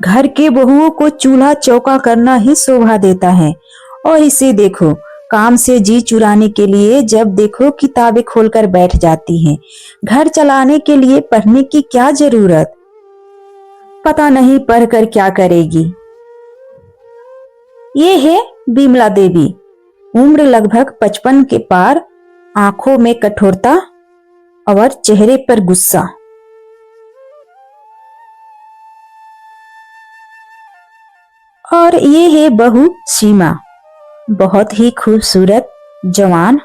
घर के बहुओं को चूल्हा चौका करना ही शोभा देता है। और इसे देखो, काम से जी चुराने के लिए जब देखो किताबें खोलकर बैठ जाती हैं। घर चलाने के लिए पढ़ने की क्या जरूरत, पता नहीं पढ़कर क्या करेगी। ये है बिमला देवी, उम्र लगभग 55 के पार, आंखों में कठोरता और चेहरे पर गुस्सा। और ये है बहू सीमा, बहुत ही खूबसूरत, जवान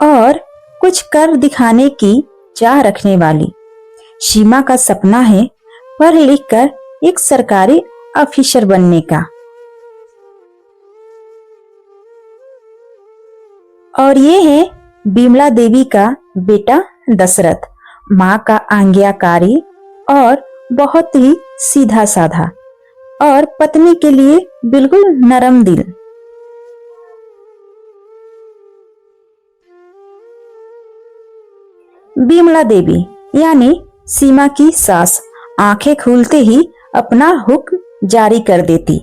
और कुछ कर दिखाने की चाह रखने वाली। सीमा का सपना है पढ़ लिख कर एक सरकारी ऑफिसर बनने का। और ये है बिमला देवी का बेटा दशरथ, माँ का आज्ञाकारी और बहुत ही सीधा साधा, और पत्नी के लिए बिल्कुल नरम दिल। बिमला देवी यानी सीमा की सास आंखें खुलते ही अपना हुक्म जारी कर देती।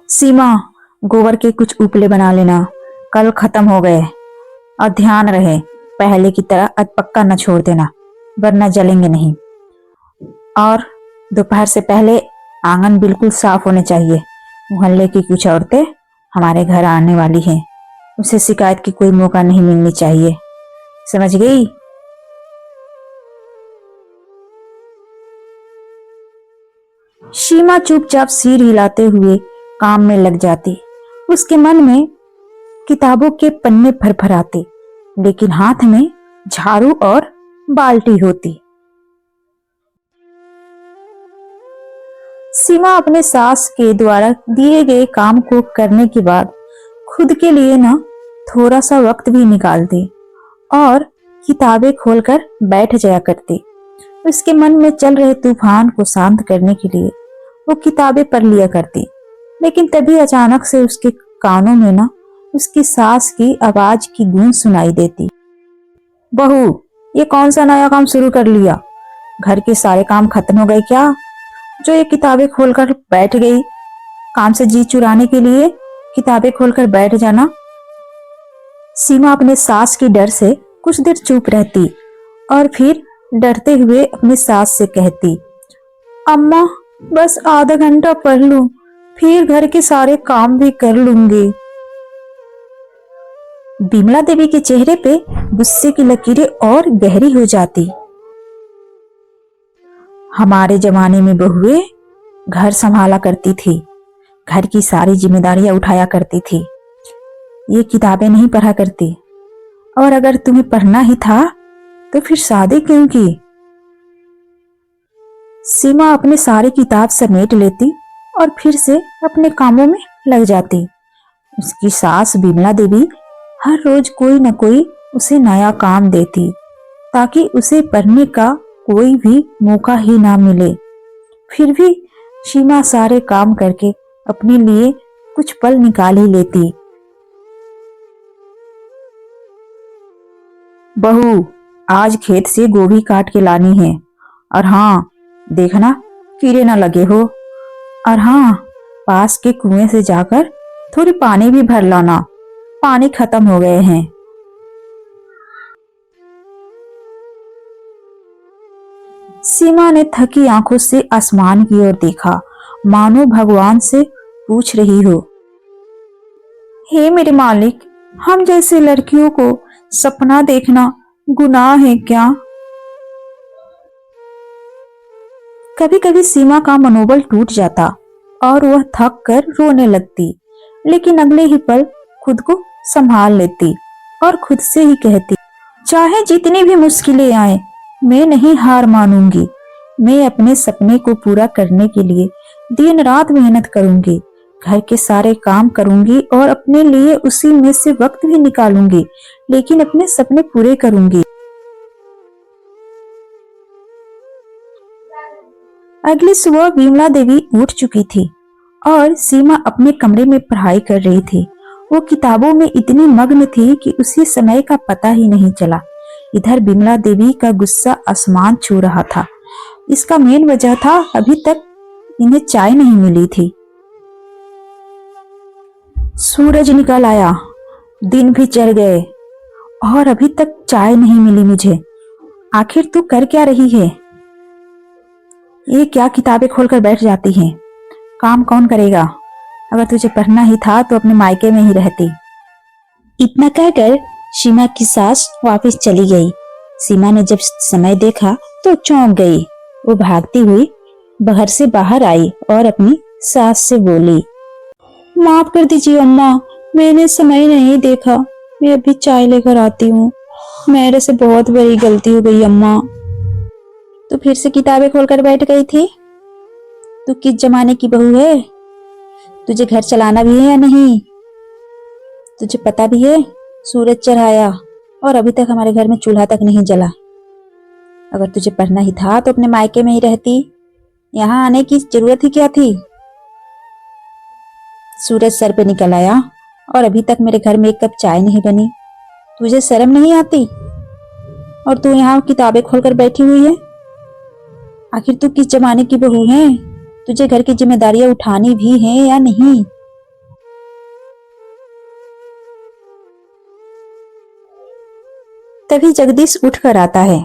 सीमा, गोबर के कुछ उपले बना लेना, कल खत्म हो गए। और ध्यान रहे पहले की तरह अधपक्का न छोड़ देना, वरना जलेंगे नहीं। और दोपहर से पहले आंगन बिल्कुल साफ होने चाहिए। मोहल्ले की कुछ औरतें हमारे घर आने वाली हैं, उसे शिकायत की कोई मौका नहीं मिलनी चाहिए, समझ गई? सीमा चुपचाप सिर हिलाते हुए काम में लग जाती। उसके मन में किताबों के पन्ने फरफराते, लेकिन हाथ में झाड़ू और बाल्टी होती। सीमा अपने सास के द्वारा दिए गए काम को करने के बाद खुद के लिए ना थोड़ा सा वक्त भी निकालती और किताबें खोलकर बैठ जाया करती। उसके मन में चल रहे तूफान को शांत करने के लिए वो किताबें पढ़ लिया करती। लेकिन तभी अचानक से उसके कानों में ना उसकी सास की आवाज की गूंज सुनाई देती। बहू, ये कौन सा नया काम शुरू कर लिया? घर के सारे काम खत्म हो गए क्या, जो ये किताबें खोलकर बैठ गई? काम से जी चुराने के लिए किताबें खोलकर बैठ जाना। सीमा अपने सास की डर से कुछ देर चुप रहती और फिर डरते हुए अपनी सास से कहती, अम्मा, बस आधा घंटा पढ़ लूं, फिर घर के सारे काम भी कर लूंगी। बिमला देवी के चेहरे पे गुस्से की लकीरें और गहरी हो जाती। हमारे जमाने में बहुएं घर संभाला करती थी, घर की सारी जिम्मेदारियां उठाया करती थी, ये किताबें नहीं पढ़ा करती। और अगर तुम्हें पढ़ना ही था तो फिर शादी क्यों की? सीमा अपने सारी किताब समेट लेती और फिर से अपने कामों में लग जाती। उसकी सास बिमला देवी हर रोज कोई न कोई उसे नया काम देती ताकि उसे पढ़ने का कोई भी मौका ही ना मिले। फिर भी सीमा सारे काम करके अपने लिए कुछ पल निकाल ही लेती। बहू, आज खेत से गोभी काट के लानी है, और हाँ देखना कीड़े ना लगे हो। और हाँ, पास के कुएं से जाकर थोड़ी पानी भी भर लाना, पानी खत्म हो गए हैं। सीमा ने थकी आंखों से आसमान की ओर देखा, मानो भगवान से पूछ रही हो, हे मेरे मालिक, हम जैसे लड़कियों को सपना देखना गुनाह है क्या? कभी कभी सीमा का मनोबल टूट जाता और वह थक कर रोने लगती, लेकिन अगले ही पल खुद को संभाल लेती और खुद से ही कहती, चाहे जितनी भी मुश्किलें आए, मैं नहीं हार मानूंगी। मैं अपने सपने को पूरा करने के लिए दिन रात मेहनत करूंगी, घर के सारे काम करूंगी और अपने लिए उसी में से वक्त भी निकालूंगी, लेकिन अपने सपने पूरे करूंगी। अगली सुबह बिमला देवी उठ चुकी थी और सीमा अपने कमरे में पढ़ाई कर रही थी। वो किताबों में इतनी मग्न थी कि उसे समय का पता ही नहीं चला। इधर बिमला देवी का गुस्सा आसमान छू रहा था। इसका मेन वजह था अभी तक इन्हें चाय नहीं मिली थी। सूरज निकल आया, दिन भी चढ़ गए और अभी तक चाय नहीं मिली मुझे। आखिर तू कर क्या रही है? ये क्या किताबें खोलकर बैठ जाती है? काम कौन करेगा? अगर तुझे पढ़ना ही था तो अपने मायके में ही रहती। इतना कहकर सीमा की सास वापस चली गई। सीमा ने जब समय देखा तो चौंक गई। वो भागती हुई घर से बाहर आई और अपनी सास से बोली, माफ कर दीजिए अम्मा, मैंने समय नहीं देखा, मैं अभी चाय लेकर आती हूँ। मेरे से बहुत बड़ी गलती हो गई अम्मा। तू फिर से किताबें खोलकर बैठ गई थी? तू किस जमाने की बहू है? तुझे घर चलाना भी है या नहीं? तुझे पता भी है सूरज चढ़ाया और अभी तक हमारे घर में चूल्हा तक नहीं जला। अगर तुझे पढ़ना ही था तो अपने मायके में ही रहती, यहाँ आने की जरूरत ही क्या थी? सूरज सर पे निकल आया और अभी तक मेरे घर में एक कप चाय नहीं बनी। तुझे शर्म नहीं आती? और तू यहाँ किताबें खोलकर बैठी हुई है। आखिर तू किस जमाने की बहू है? तुझे घर की जिम्मेदारियां उठानी भी है या नहीं? तभी जगदीश उठकर आता है।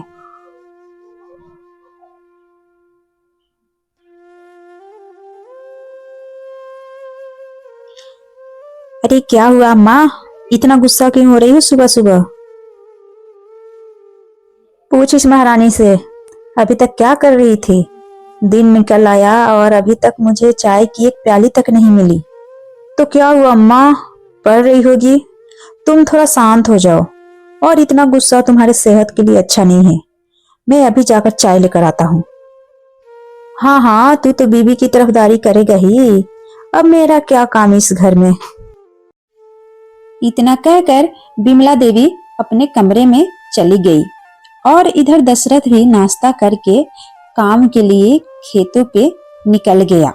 अरे क्या हुआ अम्मा, इतना गुस्सा क्यों हो रही हो सुबह सुबह? पूछ इस महारानी से, अभी तक क्या कर रही थी? दिन निकल आया और अभी तक मुझे चाय की एक प्याली तक नहीं मिली। तो क्या हुआ अम्मा, पढ़ रही होगी। तुम थोड़ा शांत हो जाओ, और इतना गुस्सा तुम्हारे सेहत के लिए अच्छा नहीं है। मैं अभी जाकर चाय लेकर आता हूँ। हाँ हाँ, तू तो बीबी की तरफदारी करेगा ही, अब मेरा क्या काम इस घर में। इतना कहकर बिमला देवी अपने कमरे में चली गई और इधर दशरथ भी नाश्ता करके काम के लिए खेतों पे निकल गया।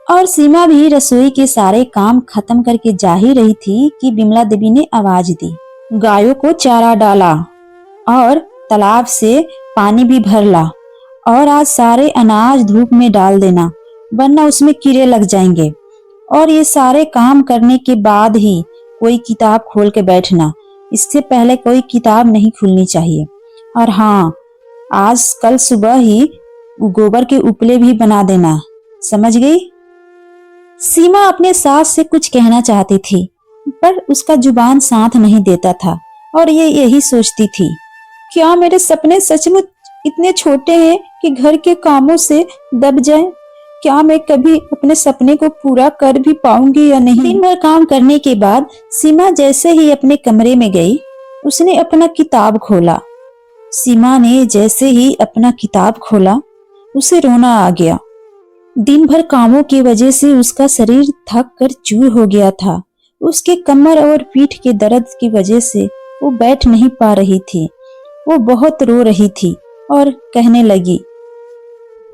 और सीमा भी रसोई के सारे काम खत्म करके जा ही रही थी कि बिमला देवी ने आवाज दी, गायों को चारा डाला और तालाब से पानी भी भर ला, और आज सारे अनाज धूप में डाल देना वरना उसमें कीड़े लग जाएंगे। और ये सारे काम करने के बाद ही कोई किताब खोल के बैठना, इससे पहले कोई किताब नहीं खुलनी चाहिए। और हाँ, आज कल सुबह ही गोबर के उपले भी बना देना, समझ गई? सीमा अपने सास से कुछ कहना चाहती थी पर उसका जुबान साथ नहीं देता था और ये यही सोचती थी, क्या मेरे सपने सचमुच इतने छोटे हैं कि घर के कामों से दब जाएं? क्या मैं कभी अपने सपने को पूरा कर भी पाऊंगी या नहीं? दिन भर काम करने के बाद सीमा जैसे ही अपने कमरे में गई, उसने अपना किताब खोला। सीमा ने जैसे ही अपना किताब खोला, उसे रोना आ गया। दिन भर कामों की वजह से उसका शरीर थक कर चूर हो गया था। उसके कमर और पीठ के दर्द की वजह से वो बैठ नहीं पा रही थी। वो बहुत रो रही थी और कहने लगी,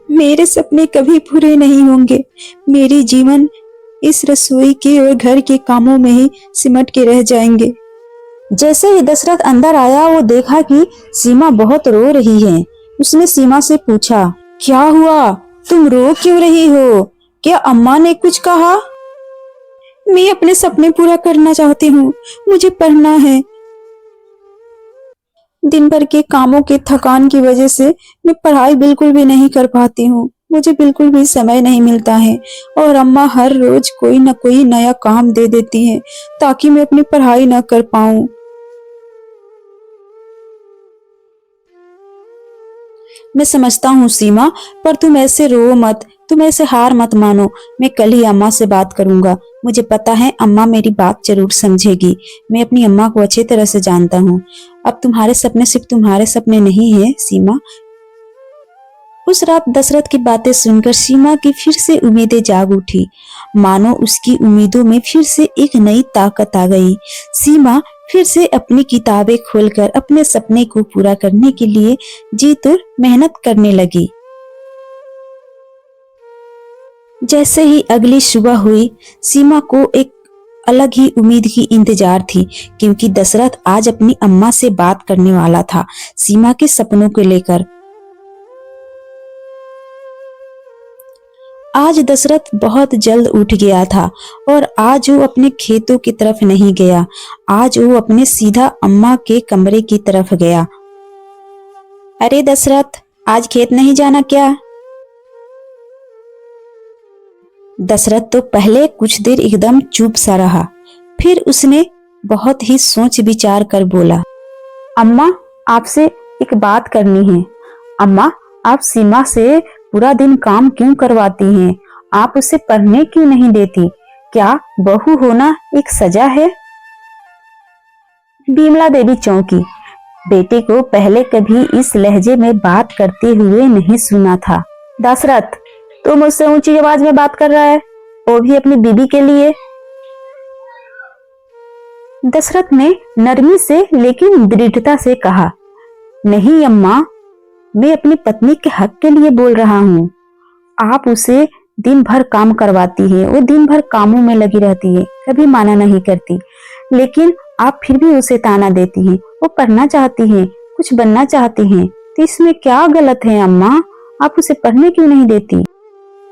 मेरे सपने कभी पूरे नहीं होंगे। मेरी जीवन इस रसोई के और घर के कामों में ही सिमट के रह जाएंगे। जैसे ही दशरथ अंदर आया, वो देखा कि सीमा बहुत रो रही है। उसने सीमा से पूछा, क्या हुआ, तुम रो क्यों रही हो? क्या अम्मा ने कुछ कहा? मैं अपने सपने पूरा करना चाहती हूँ, मुझे पढ़ना है। दिन भर के कामों के थकान की वजह से मैं पढ़ाई बिल्कुल भी नहीं कर पाती हूँ। मुझे बिल्कुल भी समय नहीं मिलता है और अम्मा हर रोज कोई न कोई नया काम दे देती हैं ताकि मैं अपनी पढ़ाई न कर पाऊँ। मैं समझता हूँ सीमा, पर तुम ऐसे रो मत, तुम ऐसे हार मत मानो। मैं कल ही अम्मा से बात करूंगा। मुझे पता है अम्मा मेरी बात जरूर समझेगी। मैं अपनी अम्मा को अच्छी तरह से जानता हूँ। अब तुम्हारे सपने सिर्फ तुम्हारे सपने नहीं है सीमा। उस रात दशरथ की बातें सुनकर सीमा की फिर से उम्मीदें जाग उठी। मानो उसकी उम्मीदों में फिर से एक नई ताकत आ गई। सीमा फिर से अपनी किताबें खोलकर अपने सपने को पूरा करने के लिए जी तोड़ मेहनत करने लगी। जैसे ही अगली सुबह हुई, सीमा को एक अलग ही उम्मीद की इंतजार थी, क्योंकि दशरथ आज अपनी अम्मा से बात करने वाला था सीमा के सपनों को लेकर। आज दशरथ बहुत जल्द उठ गया था और आज वो अपने खेतों की तरफ नहीं गया। आज वो अपने सीधा अम्मा के कमरे की तरफ गया। अरे दशरथ, आज खेत नहीं जाना क्या? दशरथ तो पहले कुछ देर एकदम चुप सा रहा, फिर उसने बहुत ही सोच विचार कर बोला, अम्मा, आपसे एक बात करनी है। अम्मा, आप सीमा से पूरा दिन काम क्यों करवाती हैं? आप उसे पढ़ने क्यों नहीं देती? क्या बहू होना एक सजा है? बिमला देवी चौंकी। बेटे को पहले कभी इस लहजे में बात करते हुए नहीं सुना था। दशरथ, तू मुझसे ऊंची आवाज में बात कर रहा है, वो भी अपनी बीबी के लिए? दशरथ ने नरमी से लेकिन दृढ़ता से कहा, नहीं अम्मा, मैं अपनी पत्नी के हक के लिए बोल रहा हूँ। आप उसे दिन भर काम करवाती हैं, वो दिन भर कामों में लगी रहती है, कभी माना नहीं करती, लेकिन आप फिर भी उसे ताना देती हैं। वो पढ़ना चाहती है, कुछ बनना चाहती हैं, तो इसमें क्या गलत है अम्मा? आप उसे पढ़ने क्यों नहीं देती?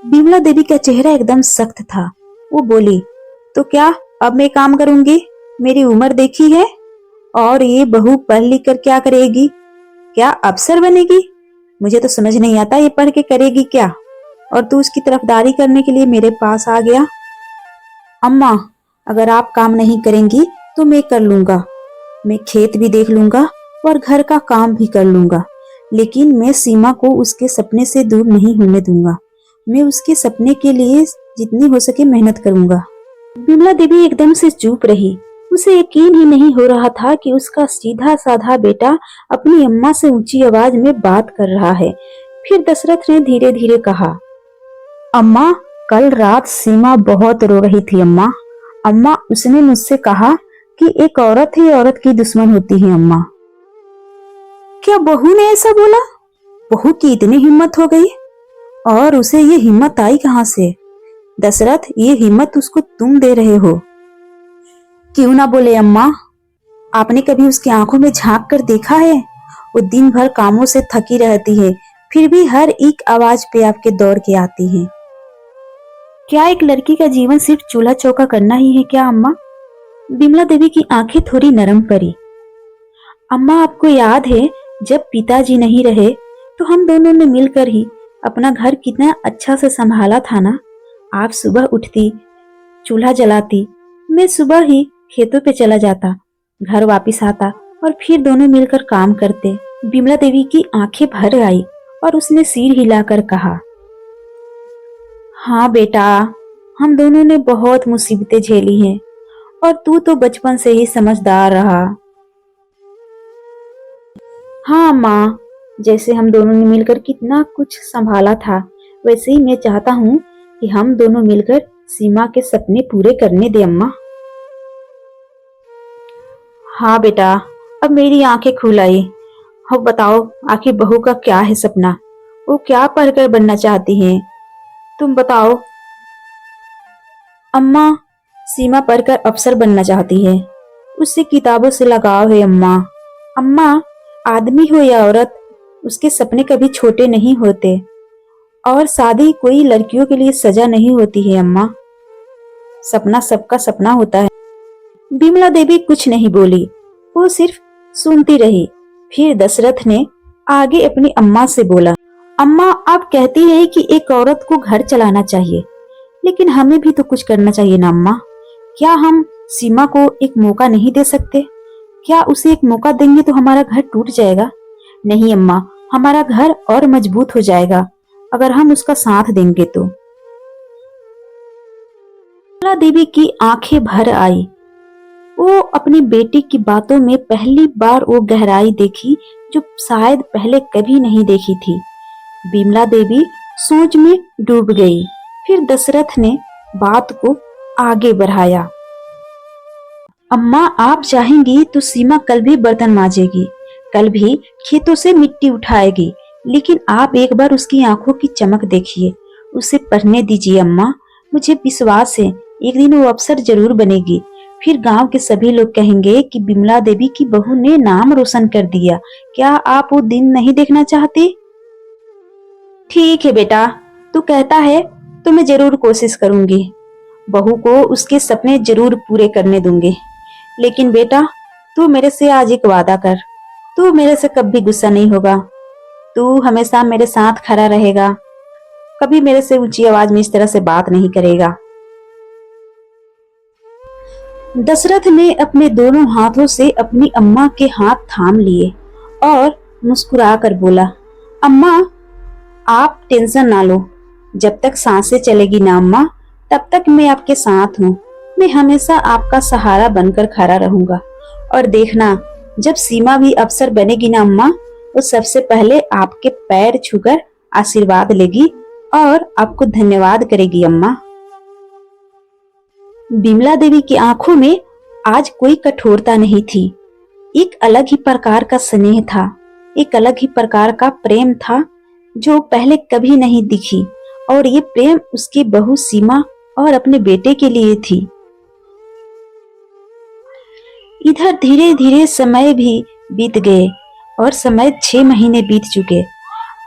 बिमला देवी का चेहरा एकदम सख्त था। वो बोली, तो क्या अब मैं काम करूंगी? मेरी उम्र देखी है, और ये बहू पढ़ लिख कर क्या करेगी? क्या अफसर बनेगी? मुझे तो समझ नहीं आता ये पढ़ के करेगी क्या? और तू उसकी तरफदारी करने के लिए मेरे पास आ गया। अम्मा, अगर आप काम नहीं करेंगी तो मैं कर लूंगा। मैं खेत भी देख लूंगा और घर का काम भी कर लूंगा, लेकिन मैं सीमा को उसके सपने से दूर नहीं होने दूंगा। मैं उसके सपने के लिए जितनी हो सके मेहनत करूंगा। बिमला देवी एकदम से चुप रही। उसे यकीन ही नहीं हो रहा था कि उसका सीधा साधा बेटा अपनी अम्मा से ऊंची आवाज में बात कर रहा है। फिर दशरथ ने धीरे धीरे कहा, अम्मा, कल रात सीमा बहुत रो रही थी अम्मा। अम्मा, उसने मुझसे कहा कि एक औरत ही औरत की दुश्मन होती है अम्मा। क्या बहू ने ऐसा बोला? बहू की इतनी हिम्मत हो गई? और उसे ये हिम्मत आई कहां से? दशरथ, ये हिम्मत उसको तुम दे रहे हो। क्यों ना बोले अम्मा? आपने कभी उसकी आंखों में झांक कर देखा है? वो दिन भर कामों से थकी रहती है, फिर भी हर एक आवाज पे आपके दौड़ के आती है। क्या एक लड़की का जीवन सिर्फ चूल्हा चौका करना ही है क्या अम्मा? बिमला देवी की आंखें थोड़ी नरम पड़ी। अम्मा, आपको याद है जब पिताजी नहीं रहे तो हम दोनों ने मिलकर ही अपना घर कितना अच्छा से संभाला था ना? आप सुबह उठती, चूल्हा जलाती, मैं सुबह ही खेतों पे चला जाता, घर वापस आता और फिर दोनों मिलकर काम करते। बिमला देवी की आंखें भर आई और उसने सिर हिलाकर कहा, हाँ बेटा, हम दोनों ने बहुत मुसीबतें झेली हैं और तू तो बचपन से ही समझदार रहा। हाँ माँ, जैसे हम दोनों ने मिलकर कितना कुछ संभाला था, वैसे ही मैं चाहता हूँ कि हम दोनों मिलकर सीमा के सपने पूरे करने दे अम्मा। हाँ बेटा, अब मेरी आंखें खुल आई। अब बताओ, आखिर बहू का क्या है सपना? वो क्या पढ़कर बनना चाहती है? तुम बताओ। अम्मा, सीमा पढ़कर अफसर बनना चाहती है। उससे किताबों से लगाव है अम्मा। अम्मा, आदमी हो या औरत, उसके सपने कभी छोटे नहीं होते, और शादी कोई लड़कियों के लिए सजा नहीं होती है अम्मा। सपना सबका सपना होता है। बिमला देवी कुछ नहीं बोली, वो सिर्फ सुनती रही। फिर दशरथ ने आगे अपनी अम्मा से बोला, अम्मा, आप कहती है कि एक औरत को घर चलाना चाहिए, लेकिन हमें भी तो कुछ करना चाहिए ना अम्मा। क्या हम सीमा को एक मौका नहीं दे सकते? क्या उसे एक मौका देंगे तो हमारा घर टूट जाएगा? नहीं अम्मा, हमारा घर और मजबूत हो जाएगा अगर हम उसका साथ देंगे तो। बिमला देवी की आंखें भर आई। वो अपनी बेटी की बातों में पहली बार वो गहराई देखी जो शायद पहले कभी नहीं देखी थी। बिमला देवी सोच में डूब गई। फिर दशरथ ने बात को आगे बढ़ाया, अम्मा, आप चाहेंगी तो सीमा कल भी बर्तन मांजेगी, कल भी खेतों से मिट्टी उठाएगी, लेकिन आप एक बार उसकी आंखों की चमक देखिए, उसे पढ़ने दीजिए अम्मा। मुझे विश्वास है एक दिन वो अफसर जरूर बनेगी। फिर गांव के सभी लोग कहेंगे कि बिमला देवी की बहू ने नाम रोशन कर दिया। क्या आप वो दिन नहीं देखना चाहती? ठीक है बेटा, तू कहता है तो मैं जरूर कोशिश करूंगी। बहू को उसके सपने जरूर पूरे करने दूंगी। लेकिन बेटा, तू मेरे से आज एक वादा कर। तू मेरे से कभी गुस्सा नहीं होगा। तू हमेशा मेरे साथ खड़ा रहेगा। कभी मेरे से ऊंची आवाज में इस तरह से बात नहीं करेगा। दशरथ ने अपने दोनों हाथों से अपनी अम्मा के हाथ थाम लिए और मुस्कुराकर बोला, अम्मा, आप टेंशन ना लो। जब तक सांसें चलेगी ना अम्मा, तब तक मैं आपके साथ हूँ। मैं हमेशा आपका सहारा बनकर खड़ा रहूंगा। और देखना, जब सीमा भी अफसर बनेगी ना अम्मा, वो सबसे पहले आपके पैर छूकर आशीर्वाद लेगी और आपको धन्यवाद करेगी अम्मा। बिमला देवी की आंखों में आज कोई कठोरता नहीं थी। एक अलग ही प्रकार का स्नेह था, एक अलग ही प्रकार का प्रेम था जो पहले कभी नहीं दिखी। और ये प्रेम उसकी बहू सीमा और अपने बेटे के लिए थी। इधर धीरे धीरे समय भी बीत गए और समय 6 महीने बीत चुके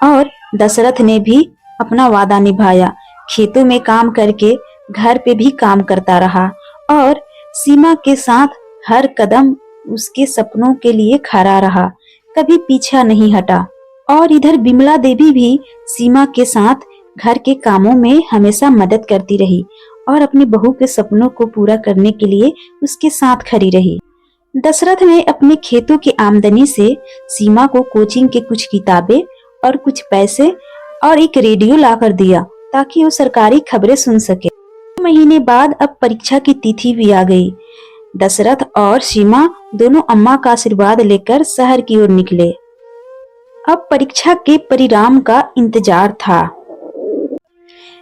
और दशरथ ने भी अपना वादा निभाया। खेतों में काम करके घर पे भी काम करता रहा और सीमा के साथ हर कदम उसके सपनों के लिए खड़ा रहा, कभी पीछा नहीं हटा। और इधर बिमला देवी भी सीमा के साथ घर के कामों में हमेशा मदद करती रही और अपनी बहू के सपनों को पूरा करने के लिए उसके साथ खड़ी रही। दशरथ ने अपने खेतों की आमदनी से सीमा को कोचिंग के कुछ किताबें और कुछ पैसे और एक रेडियो लाकर दिया ताकि वो सरकारी खबरें सुन सके। महीने बाद अब परीक्षा की तिथि भी आ गई। दशरथ और सीमा दोनों अम्मा का आशीर्वाद लेकर शहर की ओर निकले। अब परीक्षा के परिणाम का इंतजार था।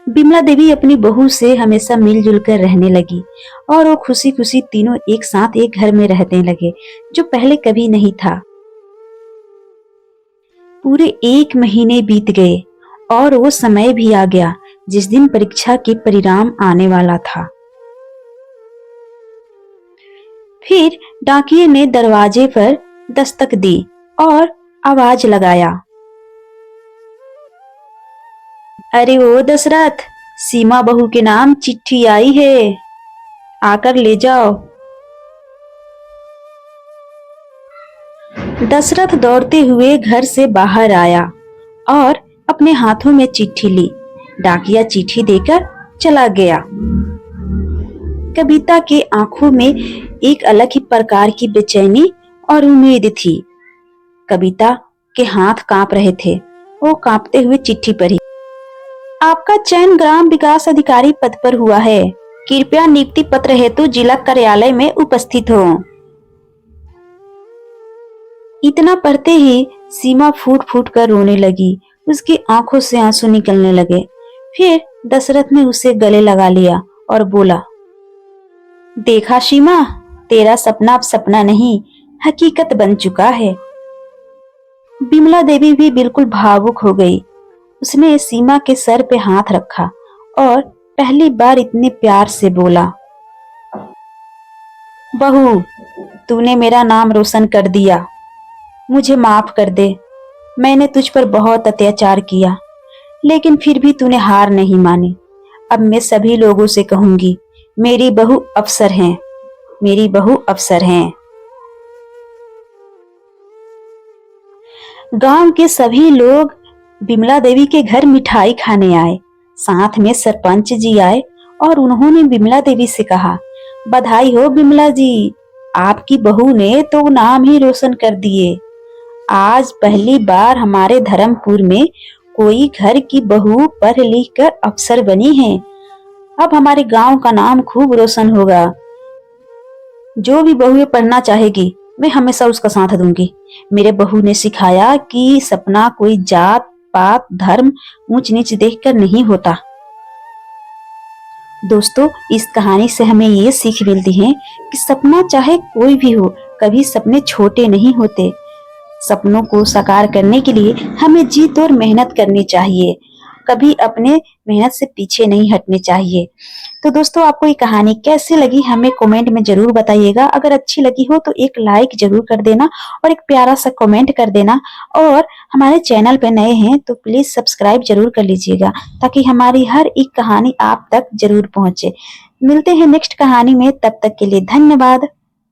बिमला देवी अपनी बहू से हमेशा मिलजुल कर रहने लगी और वो खुशी खुशी तीनों एक साथ एक घर में रहने लगे, जो पहले कभी नहीं था। पूरे 1 महीने बीत गए और वो समय भी आ गया जिस दिन परीक्षा के परिणाम आने वाला था। फिर डाकिये ने दरवाजे पर दस्तक दी और आवाज लगाया, अरे ओ दशरथ, सीमा बहू के नाम चिट्ठी आई है, आकर ले जाओ। दशरथ दौड़ते हुए घर से बाहर आया और अपने हाथों में चिट्ठी ली। डाकिया चिट्ठी देकर चला गया। कविता के आंखों में एक अलग ही प्रकार की बेचैनी और उम्मीद थी। कविता के हाथ कांप रहे थे। वो कांपते हुए चिट्ठी पढ़ी। आपका चयन ग्राम विकास अधिकारी पद पर हुआ है। कृपया नियुक्ति पत्र हेतु जिला कार्यालय में उपस्थित हो। इतना पढ़ते ही सीमा फूट फूट कर रोने लगी। उसकी आंखों से आंसू निकलने लगे। फिर दशरथ ने उसे गले लगा लिया और बोला, देखा सीमा, तेरा सपना अब सपना नहीं, हकीकत बन चुका है। बिमला देवी भी बिल्कुल भावुक हो गई। उसने सीमा के सर पे हाथ रखा और पहली बार इतने प्यार से बोला, बहू, तूने मेरा नाम रोशन कर दिया। मुझे माफ कर दे। मैंने तुझ पर बहुत अत्याचार किया, लेकिन फिर भी तूने हार नहीं मानी। अब मैं सभी लोगों से कहूंगी, मेरी बहू अफसर हैं, मेरी बहू अफसर हैं। गांव के सभी लोग बिमला देवी के घर मिठाई खाने आए। साथ में सरपंच जी आए और उन्होंने बिमला देवी से कहा, बधाई हो बिमला जी, आपकी बहू ने तो नाम ही रोशन कर दिए। आज पहली बार हमारे धर्मपुर में कोई घर की बहू पढ़ लिख कर अफसर बनी है। अब हमारे गांव का नाम खूब रोशन होगा। जो भी बहू पढ़ना चाहेगी, मैं हमेशा उसका साथ दूंगी। मेरे बहू ने सिखाया कि सपना कोई जात पात धर्म ऊंच नीच देखकर नहीं होता। दोस्तों, इस कहानी से हमें ये सीख मिलती है कि सपना चाहे कोई भी हो, कभी सपने छोटे नहीं होते। सपनों को साकार करने के लिए हमें जीत और मेहनत करनी चाहिए। कभी अपने मेहनत से पीछे नहीं हटने चाहिए। तो दोस्तों, आपको ये कहानी कैसी लगी हमें कमेंट में जरूर बताइएगा। अगर अच्छी लगी हो तो एक लाइक जरूर कर देना और एक प्यारा सा कमेंट कर देना। और हमारे चैनल पे नए हैं तो प्लीज सब्सक्राइब जरूर कर लीजिएगा, ताकि हमारी हर एक कहानी आप तक जरूर पहुंचे। मिलते हैं नेक्स्ट कहानी में, तब तक के लिए धन्यवाद।